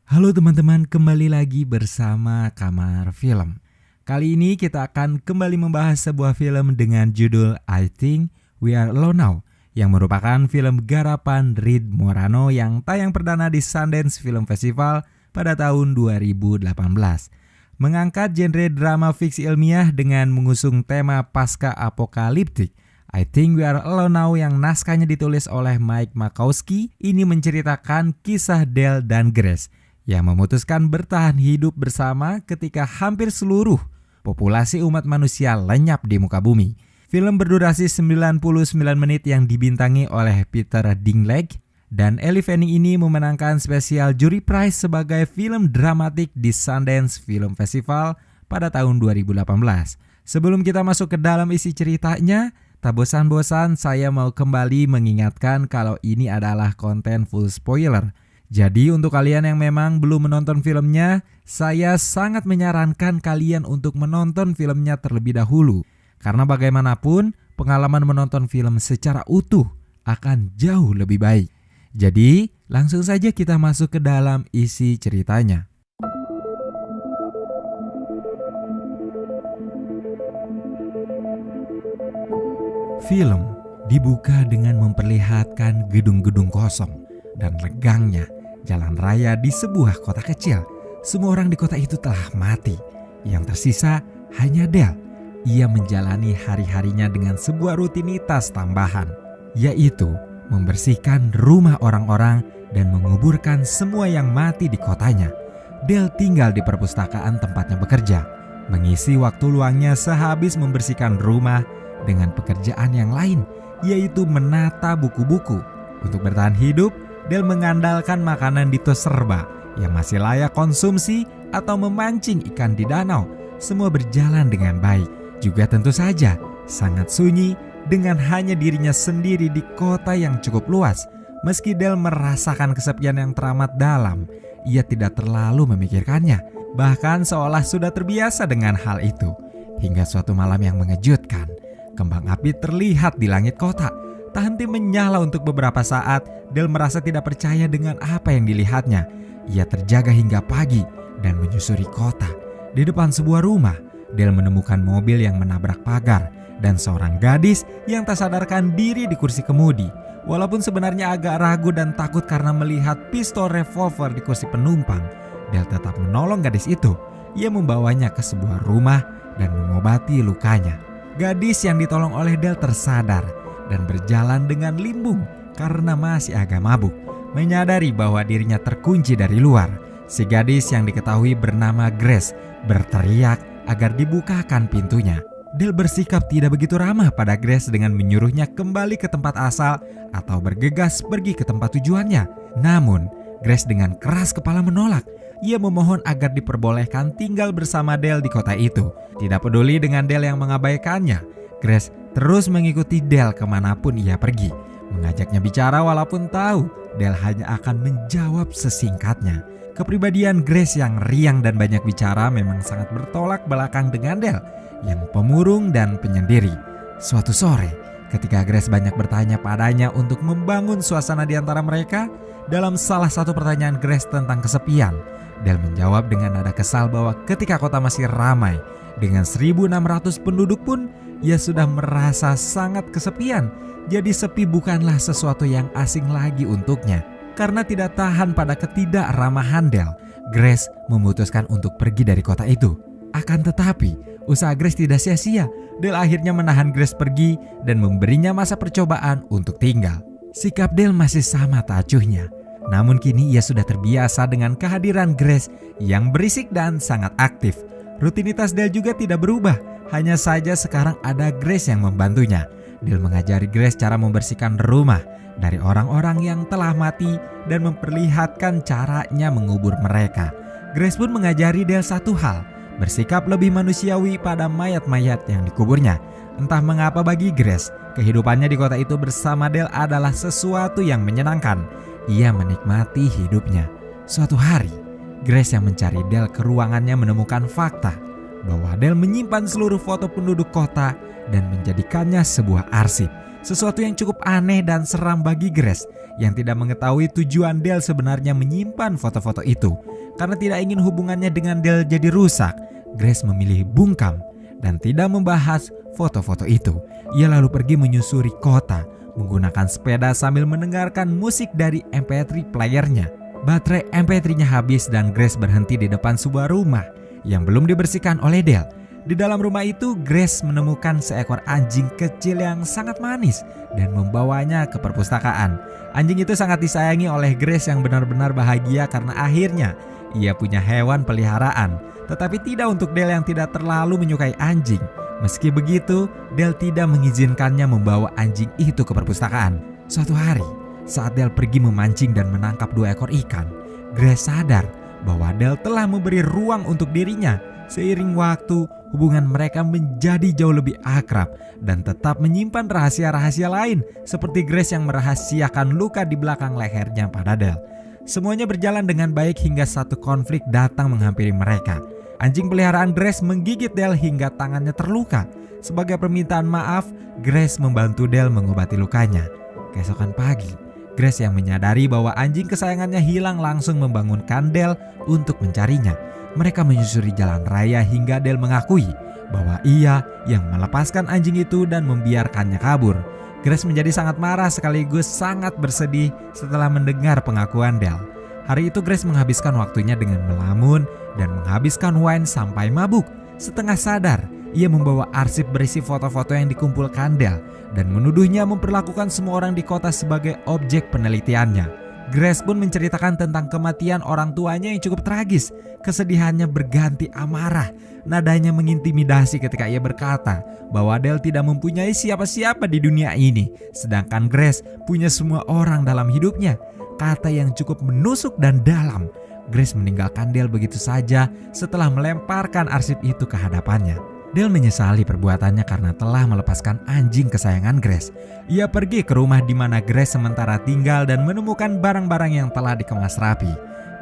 Halo teman-teman, kembali lagi bersama Kamar Film. Kali ini kita akan kembali membahas sebuah film dengan judul I Think We Are Alone Now, yang merupakan film garapan Reed Morano yang tayang perdana di Sundance Film Festival pada tahun 2018. Mengangkat genre drama fiksi ilmiah dengan mengusung tema pasca apokaliptik, I Think We Are Alone Now yang naskahnya ditulis oleh Mike Makowski ini menceritakan kisah Del dan Grace yang memutuskan bertahan hidup bersama ketika hampir seluruh populasi umat manusia lenyap di muka bumi. Film berdurasi 99 menit yang dibintangi oleh Peter Dinklage dan Elle Fanning ini memenangkan spesial Jury Prize sebagai film dramatik di Sundance Film Festival pada tahun 2018. Sebelum kita masuk ke dalam isi ceritanya, tak bosan-bosan saya mau kembali mengingatkan kalau ini adalah konten full spoiler. Jadi untuk kalian yang memang belum menonton filmnya, saya sangat menyarankan kalian untuk menonton filmnya terlebih dahulu. Karena bagaimanapun, pengalaman menonton film secara utuh akan jauh lebih baik. Jadi langsung saja kita masuk ke dalam isi ceritanya. Film dibuka dengan memperlihatkan gedung-gedung kosong dan legangnya jalan raya di sebuah kota kecil. Semua orang di kota itu telah mati. Yang tersisa hanya Del. Ia menjalani hari-harinya dengan sebuah rutinitas tambahan, yaitu membersihkan rumah orang-orang dan menguburkan semua yang mati di kotanya. Del tinggal di perpustakaan tempatnya bekerja, mengisi waktu luangnya sehabis membersihkan rumah dengan pekerjaan yang lain, yaitu menata buku-buku. Untuk bertahan hidup, Del mengandalkan makanan di tos serba yang masih layak konsumsi atau memancing ikan di danau. Semua berjalan dengan baik. Juga tentu saja sangat sunyi dengan hanya dirinya sendiri di kota yang cukup luas. Meski Del merasakan kesepian yang teramat dalam, ia tidak terlalu memikirkannya. Bahkan seolah sudah terbiasa dengan hal itu. Hingga suatu malam yang mengejutkan, kembang api terlihat di langit kota. Tak henti menyala untuk beberapa saat. Del merasa tidak percaya dengan apa yang dilihatnya. Ia terjaga hingga pagi dan menyusuri kota. Di depan sebuah rumah, Del menemukan mobil yang menabrak pagar dan seorang gadis yang tak sadarkan diri di kursi kemudi. Walaupun sebenarnya agak ragu dan takut karena melihat pistol revolver di kursi penumpang, Del tetap menolong gadis itu. Ia membawanya ke sebuah rumah dan mengobati lukanya. Gadis yang ditolong oleh Del tersadar dan berjalan dengan limbung karena masih agak mabuk. Menyadari bahwa dirinya terkunci dari luar, si gadis yang diketahui bernama Grace berteriak agar dibukakan pintunya. Del bersikap tidak begitu ramah pada Grace dengan menyuruhnya kembali ke tempat asal atau bergegas pergi ke tempat tujuannya. Namun, Grace dengan keras kepala menolak. Ia memohon agar diperbolehkan tinggal bersama Del di kota itu. Tidak peduli dengan Del yang mengabaikannya, Grace terus mengikuti Del kemanapun ia pergi, mengajaknya bicara walaupun tahu Del hanya akan menjawab sesingkatnya. Kepribadian Grace yang riang dan banyak bicara memang sangat bertolak belakang dengan Del yang pemurung dan penyendiri. Suatu sore, ketika Grace banyak bertanya padanya untuk membangun suasana di antara mereka, dalam salah satu pertanyaan Grace tentang kesepian, Del menjawab dengan nada kesal bahwa ketika kota masih ramai dengan 1.600 penduduk pun, ia sudah merasa sangat kesepian. Jadi sepi bukanlah sesuatu yang asing lagi untuknya. Karena tidak tahan pada ketidakramahan Del, Grace memutuskan untuk pergi dari kota itu. Akan tetapi, usaha Grace tidak sia-sia. Del akhirnya menahan Grace pergi dan memberinya masa percobaan untuk tinggal. Sikap Del masih sama tak acuhnya. Namun kini ia sudah terbiasa dengan kehadiran Grace yang berisik dan sangat aktif. Rutinitas Del juga tidak berubah. Hanya saja sekarang ada Grace yang membantunya. Del mengajari Grace cara membersihkan rumah dari orang-orang yang telah mati dan memperlihatkan caranya mengubur mereka. Grace pun mengajari Del satu hal, bersikap lebih manusiawi pada mayat-mayat yang dikuburnya. Entah mengapa bagi Grace, kehidupannya di kota itu bersama Del adalah sesuatu yang menyenangkan. Ia menikmati hidupnya. Suatu hari, Grace yang mencari Del ke ruangannya menemukan fakta bahwa Del menyimpan seluruh foto penduduk kota dan menjadikannya sebuah arsip. Sesuatu yang cukup aneh dan seram bagi Grace yang tidak mengetahui tujuan Dale sebenarnya menyimpan foto-foto itu. Karena tidak ingin hubungannya dengan Dale jadi rusak, Grace memilih bungkam dan tidak membahas foto-foto itu. Ia lalu pergi menyusuri kota menggunakan sepeda sambil mendengarkan musik dari MP3 playernya. Baterai MP3-nya habis dan Grace berhenti di depan sebuah rumah yang belum dibersihkan oleh Dale. Di dalam rumah itu, Grace menemukan seekor anjing kecil yang sangat manis dan membawanya ke perpustakaan. Anjing itu sangat disayangi oleh Grace yang benar-benar bahagia karena akhirnya ia punya hewan peliharaan. Tetapi tidak untuk Dale yang tidak terlalu menyukai anjing. Meski begitu, Dale tidak mengizinkannya membawa anjing itu ke perpustakaan. Suatu hari, saat Dale pergi memancing dan menangkap 2 ekor ikan, Grace sadar bahwa Dale telah memberi ruang untuk dirinya. Seiring waktu, hubungan mereka menjadi jauh lebih akrab dan tetap menyimpan rahasia-rahasia lain, seperti Grace yang merahasiakan luka di belakang lehernya pada Dale. Semuanya berjalan dengan baik hingga satu konflik datang menghampiri mereka. Anjing peliharaan Grace menggigit Dale hingga tangannya terluka. Sebagai permintaan maaf, Grace membantu Dale mengobati lukanya. Keesokan pagi, Grace yang menyadari bahwa anjing kesayangannya hilang langsung membangunkan Dale untuk mencarinya. Mereka menyusuri jalan raya hingga Dale mengakui bahwa ia yang melepaskan anjing itu dan membiarkannya kabur. Grace menjadi sangat marah sekaligus sangat bersedih setelah mendengar pengakuan Dale. Hari itu Grace menghabiskan waktunya dengan melamun dan menghabiskan wine sampai mabuk. Setengah sadar, ia membawa arsip berisi foto-foto yang dikumpulkan Dale dan menuduhnya memperlakukan semua orang di kota sebagai objek penelitiannya. Grace pun menceritakan tentang kematian orang tuanya yang cukup tragis. Kesedihannya berganti amarah. Nadanya mengintimidasi ketika ia berkata bahwa Dale tidak mempunyai siapa-siapa di dunia ini, sedangkan Grace punya semua orang dalam hidupnya. Kata yang cukup menusuk dan dalam. Grace meninggalkan Dale begitu saja setelah melemparkan arsip itu ke hadapannya. Dale menyesali perbuatannya karena telah melepaskan anjing kesayangan Grace. Ia pergi ke rumah di mana Grace sementara tinggal dan menemukan barang-barang yang telah dikemas rapi.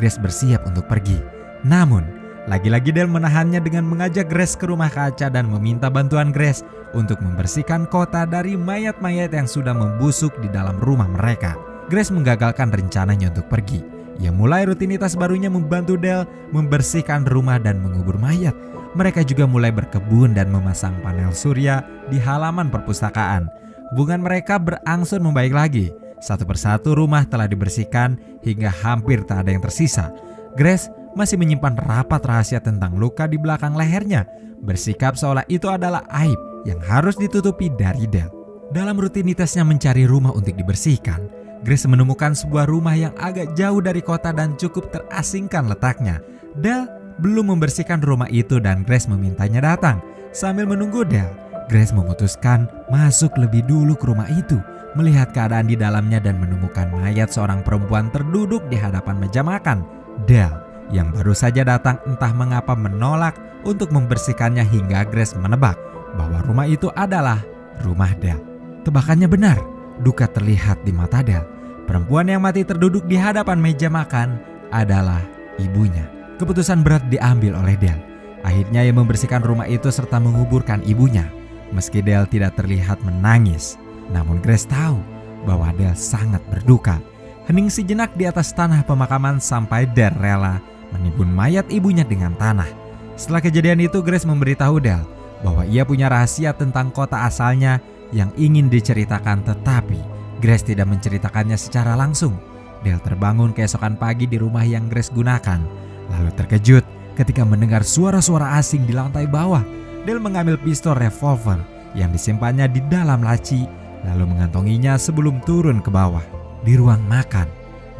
Grace bersiap untuk pergi. Namun, lagi-lagi Dale menahannya dengan mengajak Grace ke rumah kaca dan meminta bantuan Grace untuk membersihkan kota dari mayat-mayat yang sudah membusuk di dalam rumah mereka. Grace menggagalkan rencananya untuk pergi. Ia mulai rutinitas barunya membantu Dale membersihkan rumah dan mengubur mayat. Mereka juga mulai berkebun dan memasang panel surya di halaman perpustakaan. Hubungan mereka berangsur membaik lagi. Satu persatu rumah telah dibersihkan hingga hampir tak ada yang tersisa. Grace masih menyimpan rapat rahasia tentang luka di belakang lehernya, bersikap seolah itu adalah aib yang harus ditutupi dari Dale. Dalam rutinitasnya mencari rumah untuk dibersihkan, Grace menemukan sebuah rumah yang agak jauh dari kota dan cukup terasingkan letaknya. Dale belum membersihkan rumah itu dan Grace memintanya datang. Sambil menunggu Dale, Grace memutuskan masuk lebih dulu ke rumah itu, melihat keadaan di dalamnya dan menemukan mayat seorang perempuan terduduk di hadapan meja makan. Dale yang baru saja datang entah mengapa menolak untuk membersihkannya hingga Grace menebak bahwa rumah itu adalah rumah Dale. Tebakannya benar, duka terlihat di mata Dale. Perempuan yang mati terduduk di hadapan meja makan adalah ibunya. Keputusan berat diambil oleh Dale. Akhirnya ia membersihkan rumah itu serta menguburkan ibunya. Meski Dale tidak terlihat menangis, namun Grace tahu bahwa Dale sangat berduka. Hening sejenak di atas tanah pemakaman sampai Dale rela menimbun mayat ibunya dengan tanah. Setelah kejadian itu, Grace memberitahu Dale bahwa ia punya rahasia tentang kota asalnya yang ingin diceritakan, tetapi Grace tidak menceritakannya secara langsung. Dale terbangun keesokan pagi di rumah yang Grace gunakan. Lalu terkejut ketika mendengar suara-suara asing di lantai bawah. Dale mengambil pistol revolver yang disimpannya di dalam laci, lalu mengantonginya sebelum turun ke bawah. Di ruang makan,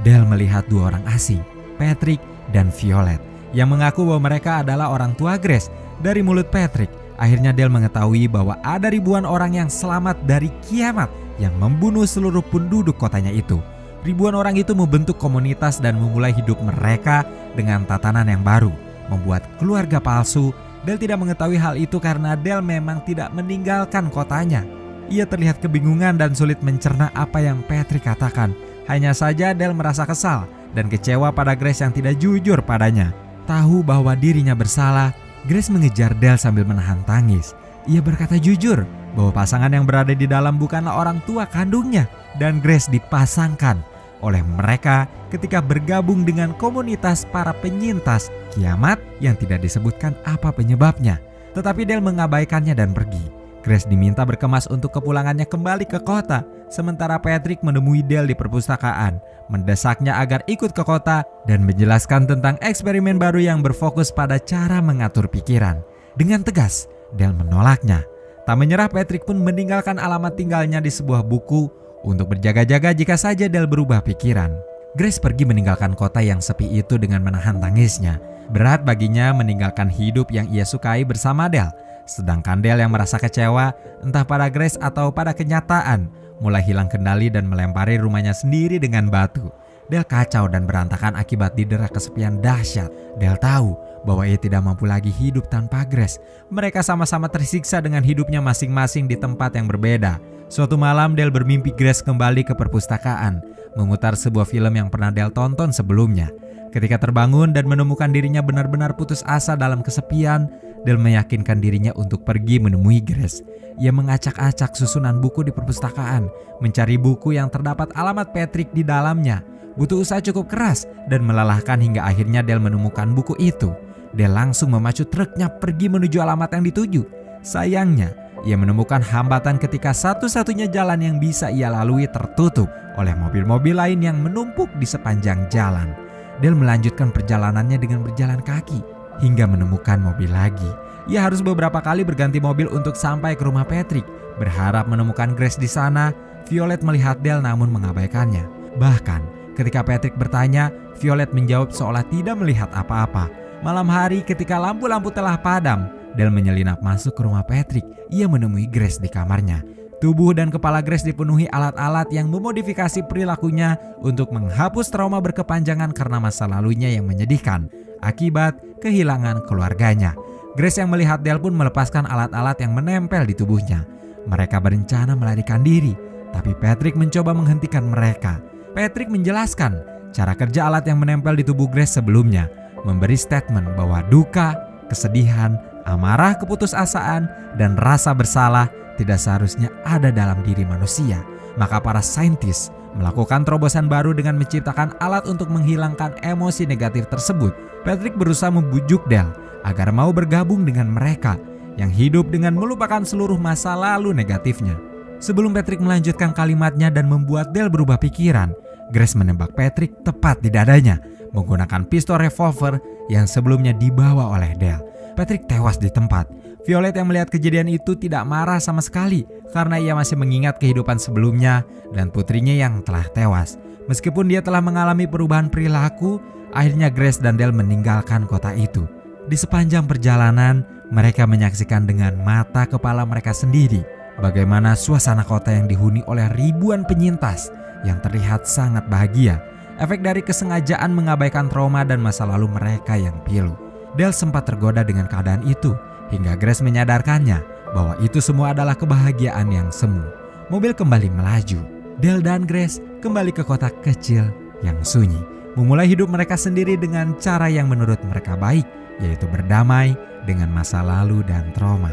Dale melihat 2 orang asing, Patrick dan Violet, yang mengaku bahwa mereka adalah orang tua Grace. Dari mulut Patrick, akhirnya Dale mengetahui bahwa ada ribuan orang yang selamat dari kiamat yang membunuh seluruh penduduk kotanya itu. Ribuan orang itu membentuk komunitas dan memulai hidup mereka dengan tatanan yang baru, membuat keluarga palsu. Dale tidak mengetahui hal itu karena Dale memang tidak meninggalkan kotanya. Ia terlihat kebingungan dan sulit mencerna apa yang Patrick katakan. Hanya saja Dale merasa kesal dan kecewa pada Grace yang tidak jujur padanya. Tahu bahwa dirinya bersalah, Grace mengejar Dale sambil menahan tangis. Ia berkata jujur bahwa pasangan yang berada di dalam bukanlah orang tua kandungnya, dan Grace dipasangkan oleh mereka ketika bergabung dengan komunitas para penyintas kiamat yang tidak disebutkan apa penyebabnya. Tetapi Dale mengabaikannya dan pergi. Grace diminta berkemas untuk kepulangannya kembali ke kota, sementara Patrick menemui Dale di perpustakaan, mendesaknya agar ikut ke kota dan menjelaskan tentang eksperimen baru yang berfokus pada cara mengatur pikiran. Dengan tegas, Dale menolaknya. Tak menyerah, Patrick pun meninggalkan alamat tinggalnya di sebuah buku untuk berjaga-jaga jika saja Dale berubah pikiran. Grace pergi meninggalkan kota yang sepi itu dengan menahan tangisnya. Berat baginya meninggalkan hidup yang ia sukai bersama Dale. Sedangkan Dale yang merasa kecewa, entah pada Grace atau pada kenyataan, mulai hilang kendali dan melempari rumahnya sendiri dengan batu. Dale kacau dan berantakan akibat didera kesepian dahsyat. Dale tahu bahwa ia tidak mampu lagi hidup tanpa Grace. Mereka sama-sama tersiksa dengan hidupnya masing-masing di tempat yang berbeda. Suatu malam Dale bermimpi Grace kembali ke perpustakaan, memutar sebuah film yang pernah Dale tonton sebelumnya. Ketika terbangun dan menemukan dirinya benar-benar putus asa dalam kesepian, Dale meyakinkan dirinya untuk pergi menemui Grace. Ia mengacak-acak susunan buku di perpustakaan, mencari buku yang terdapat alamat Patrick di dalamnya. Butuh usaha cukup keras dan melelahkan hingga akhirnya Dale menemukan buku itu. Dale langsung memacu truknya pergi menuju alamat yang dituju. Sayangnya, ia menemukan hambatan ketika satu-satunya jalan yang bisa ia lalui tertutup oleh mobil-mobil lain yang menumpuk di sepanjang jalan. Dale melanjutkan perjalanannya dengan berjalan kaki hingga menemukan mobil lagi. Ia harus beberapa kali berganti mobil untuk sampai ke rumah Patrick. Berharap menemukan Grace di sana, Violet melihat Dale namun mengabaikannya. Bahkan ketika Patrick bertanya, Violet menjawab seolah tidak melihat apa-apa. Malam hari ketika lampu-lampu telah padam, Dale menyelinap masuk ke rumah Patrick. Ia menemui Grace di kamarnya. Tubuh dan kepala Grace dipenuhi alat-alat yang memodifikasi perilakunya untuk menghapus trauma berkepanjangan karena masa lalunya yang menyedihkan akibat kehilangan keluarganya. Grace yang melihat Dale pun melepaskan alat-alat yang menempel di tubuhnya. Mereka berencana melarikan diri, tapi Patrick mencoba menghentikan mereka. Patrick menjelaskan cara kerja alat yang menempel di tubuh Grace sebelumnya, memberi statement bahwa duka, kesedihan, amarah, keputusasaan, dan rasa bersalah tidak seharusnya ada dalam diri manusia. Maka para saintis melakukan terobosan baru dengan menciptakan alat untuk menghilangkan emosi negatif tersebut. Patrick berusaha membujuk Dale agar mau bergabung dengan mereka yang hidup dengan melupakan seluruh masa lalu negatifnya. Sebelum Patrick melanjutkan kalimatnya dan membuat Dale berubah pikiran, Grace menembak Patrick tepat di dadanya menggunakan pistol revolver yang sebelumnya dibawa oleh Dale. Patrick tewas di tempat. Violet yang melihat kejadian itu tidak marah sama sekali karena ia masih mengingat kehidupan sebelumnya dan putrinya yang telah tewas. Meskipun dia telah mengalami perubahan perilaku, akhirnya Grace dan Dale meninggalkan kota itu. Di sepanjang perjalanan, mereka menyaksikan dengan mata kepala mereka sendiri bagaimana suasana kota yang dihuni oleh ribuan penyintas yang terlihat sangat bahagia. Efek dari kesengajaan mengabaikan trauma dan masa lalu mereka yang pilu. Dale sempat tergoda dengan keadaan itu hingga Grace menyadarkannya bahwa itu semua adalah kebahagiaan yang semu. Mobil kembali melaju. Dale dan Grace kembali ke kota kecil yang sunyi, memulai hidup mereka sendiri dengan cara yang menurut mereka baik, yaitu berdamai dengan masa lalu dan trauma,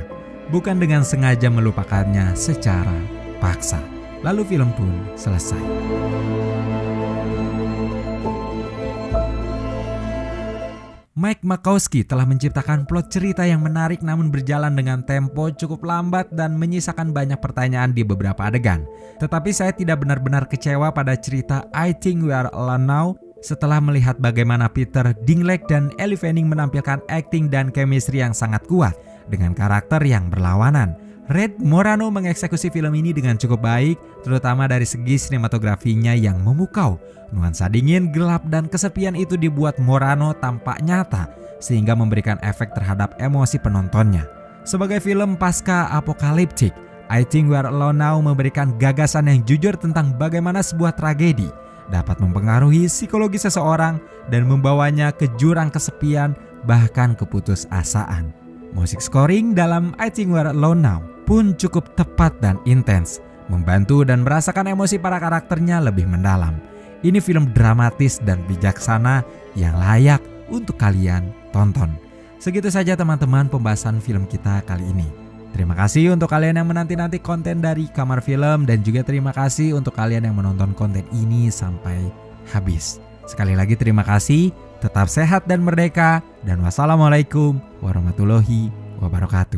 bukan dengan sengaja melupakannya secara paksa. Lalu film pun selesai. Mike Makowski telah menciptakan plot cerita yang menarik namun berjalan dengan tempo cukup lambat dan menyisakan banyak pertanyaan di beberapa adegan. Tetapi saya tidak benar-benar kecewa pada cerita I Think We Are Alone Now setelah melihat bagaimana Peter Dinklage dan Elle Fanning menampilkan akting dan chemistry yang sangat kuat dengan karakter yang berlawanan. Red Morano mengeksekusi film ini dengan cukup baik, terutama dari segi sinematografinya yang memukau. Nuansa dingin, gelap, dan kesepian itu dibuat Morano tampak nyata, sehingga memberikan efek terhadap emosi penontonnya. Sebagai film pasca apokaliptik, I Think We Are Alone Now memberikan gagasan yang jujur tentang bagaimana sebuah tragedi dapat mempengaruhi psikologi seseorang dan membawanya ke jurang kesepian, bahkan keputusasaan. Musik scoring dalam I Think We Are Alone Now pun cukup tepat dan intens, membantu dan merasakan emosi para karakternya lebih mendalam. Ini film dramatis dan bijaksana yang layak untuk kalian tonton. Segitu saja teman-teman pembahasan film kita kali ini. Terima kasih untuk kalian yang menanti-nanti konten dari Kamar Film dan juga terima kasih untuk kalian yang menonton konten ini sampai habis. Sekali lagi terima kasih, tetap sehat dan merdeka, dan wassalamualaikum warahmatullahi wabarakatuh.